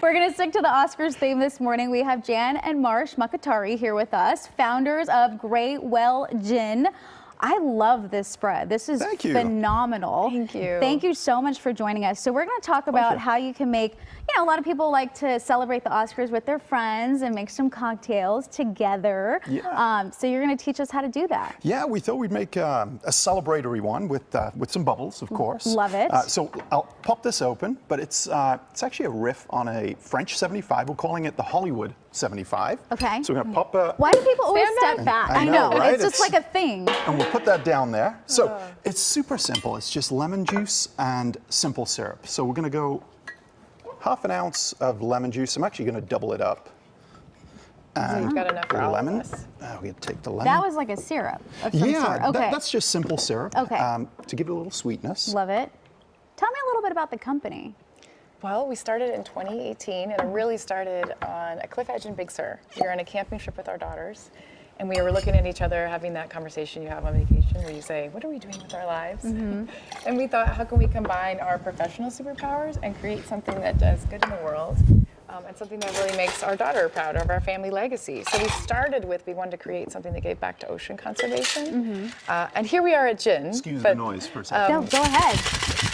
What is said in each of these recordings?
We're going to stick to the Oscars theme this morning. We have Jan and Marsh Mokhtari here with us, founders of Gray Whale Gin. I love this spread. This is phenomenal. Thank you. Thank you so much for joining us. So we're going to talk about how you can make, a lot of people like to celebrate the Oscars with their friends and make some cocktails together. Yeah. So you're going to teach us how to do that. Yeah, we thought we'd make a celebratory one with some bubbles, of course. Love it. So I'll pop this open, but it's actually a riff on a French 75. We're calling it the Hollywood 75. Okay. So we're going to pop a... Why do people always step back? I know, right? It's just like a thing. And we'll put that down there. So it's super simple. It's just lemon juice and simple syrup. So we're going to go half an ounce of lemon juice. I'm actually going to double it up. And you've got enough for all lemon. of us. We're going to take the lemon. That was like a syrup of some sort. Okay. That's just simple syrup. Okay. To give it a little sweetness. Love it. Tell me a little bit about the company. Well, we started in 2018, and it really started on a cliff edge in Big Sur. We were on a camping trip with our daughters, and we were looking at each other, having that conversation you have on vacation, where you say, what are we doing with our lives? And we thought, how can we combine our professional superpowers and create something that does good in the world, and something that really makes our daughter proud of our family legacy. So we started with, we wanted to create something that gave back to ocean conservation. And here we are at Gin. Excuse the noise for a second. No, go ahead.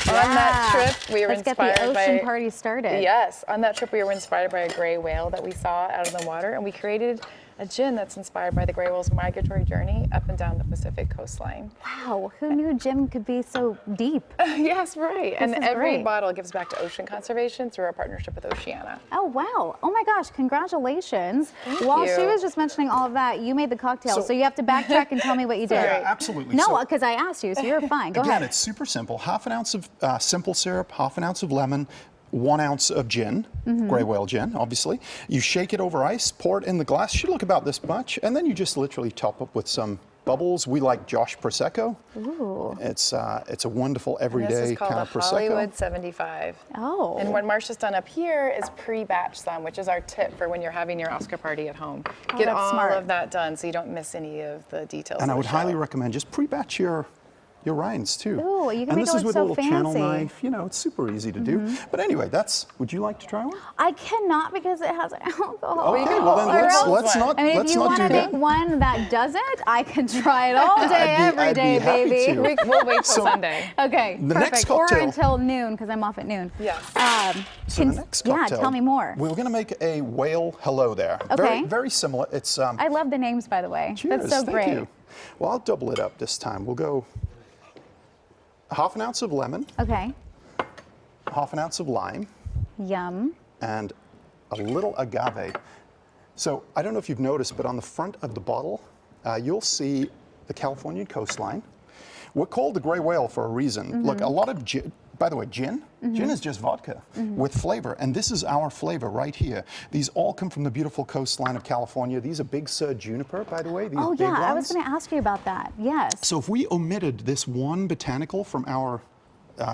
On that trip, we were Let's inspired get the ocean party started. Yes, on that trip we were inspired by a gray whale that we saw out of the water, and we created a gin that's inspired by the gray whale's migratory journey up and down the Pacific coastline. Wow, who knew gin could be so deep? Yes, right. And every great. bottle gives back to ocean conservation through our partnership with Oceana. Oh, wow. Oh my gosh, congratulations. Thank While you. she was just mentioning all of that, you made the cocktail, so you have to backtrack and tell me what you did. Yeah, absolutely. No, because I asked you, so you're fine. Go Again, ahead. it's super simple. Half an ounce of simple syrup, half an ounce of lemon, 1 ounce of gin, Gray Whale gin, obviously. You shake it over ice, pour it in the glass. Should look about this much, and then you just literally top up with some bubbles. We like Josh Prosecco. Ooh. It's a wonderful everyday kind of This is called a Prosecco. Hollywood 75. Oh. And what Marsh has done up here is pre-batch some, which is our tip for when you're having your Oscar party at home. Get that's all smart. of that done so you don't miss any of the details. And I of the would highly show. recommend just pre-batch your rinds too. Ooh, you can and make this it is look with so a little channel fancy. knife. It's super easy to do. But anyway, would you like to try one? I cannot because it has alcohol. Okay, well then let's not I mean, if you do want to that. make one that doesn't, I can try it all day, every day, I'd be happy baby. to. We'll wait till Sunday. Okay, The perfect. next Or cocktail- until noon, because I'm off at noon. Yes. So the next cocktail, tell me more. We're going to make a whale hello there. Okay. Very similar. It's I love the names, by the way. cheers, That's so thank great. you. Well, I'll double it up this time. We'll go half an ounce of lemon, Okay. half an ounce of lime, Yum. and a little agave. So I don't know if you've noticed, but on the front of the bottle, you'll see the Californian coastline. We're called the gray whale for a reason. Look, a lot of gin, by the way, gin is just vodka with flavor, and this is our flavor right here. These all come from the beautiful coastline of California. These are Big Sur juniper, by the way. These Oh, big yeah, ones. I was going to ask you about that. Yes. So if we omitted this one botanical from our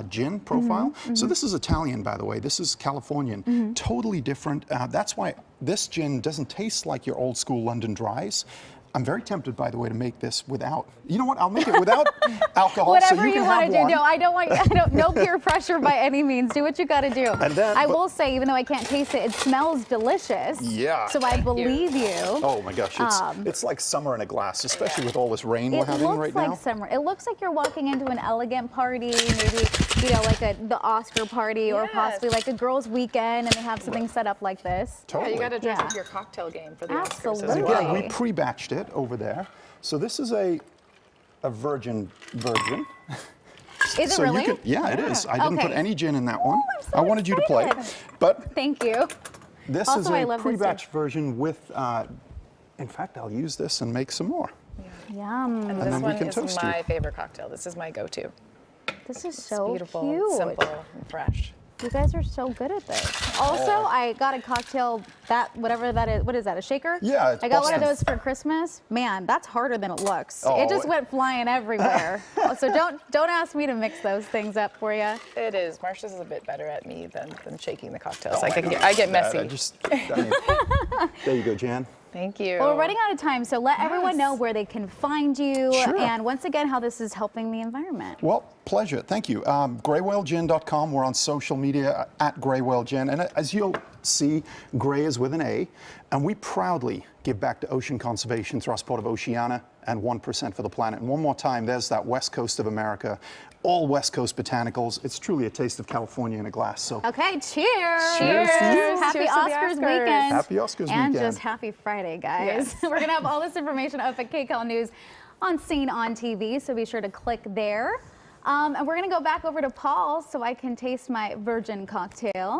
gin profile, so this is Italian, by the way, this is Californian, totally different. That's why this gin doesn't taste like your old school London dries. I'm very tempted, by the way, to make this without. You know what? I'll make it without alcohol. Whatever so you you can want have to do. one. No, I don't. No peer pressure by any means. Do what you got to do. And then, I will say, even though I can't taste it, it smells delicious. Yeah. So I believe you. Oh my gosh, it's like summer in a glass, especially with all this rain we're It having looks right like now. summer. It looks like you're walking into an elegant party, maybe like the Oscar party, or possibly like a girls' weekend, and they have something set up like this. Totally. Yeah, you got to dress Yeah. up your cocktail game for the Oscars. Absolutely. as And well. again, we pre-batched it over there. So this is a virgin. Is it So really? you could, yeah, it is. I didn't put Okay. any gin in that one. I'm so I wanted you to play. excited. But Thank you. this Also, is I a love this pre-batch version with, in fact, I'll use this and make some more. Yum. And And this then we one can is toast you. my favorite cocktail. This is my go-to. This is It's so beautiful, cute. simple, and fresh. You guys are so good at this. Also, I got a cocktail that, whatever that is. What is that, a shaker? Yeah, it's I got one of Boston. those for Christmas. Man, that's harder than it looks. Oh, It just went flying everywhere. So don't ask me to mix those things up for you. It is. Marsh is a bit better at me than shaking the cocktails. Oh, I get messy. There you go, Jan. Thank you. Well, we're running out of time, so let everyone know where they can find you, Sure. and once again, how this is helping the environment. Well, pleasure. Thank you. GrayWhaleGin.com. We're on social media at GrayWhaleGin. And as you'll see, Gray is with an A. And we proudly give back to ocean conservation through our support of Oceana and 1% for the planet. And one more time, there's that west coast of America. All West Coast botanicals. It's truly a taste of California in a glass. So, Okay, cheers. Cheers to you. Happy Cheers to the Oscars Oscars. weekend. Happy Oscars and weekend. just happy Friday, guys. Yes. We're going to have all this information up at KCAL News on Scene on TV, so be sure to click there. And we're going to go back over to Paul so I can taste my virgin cocktail.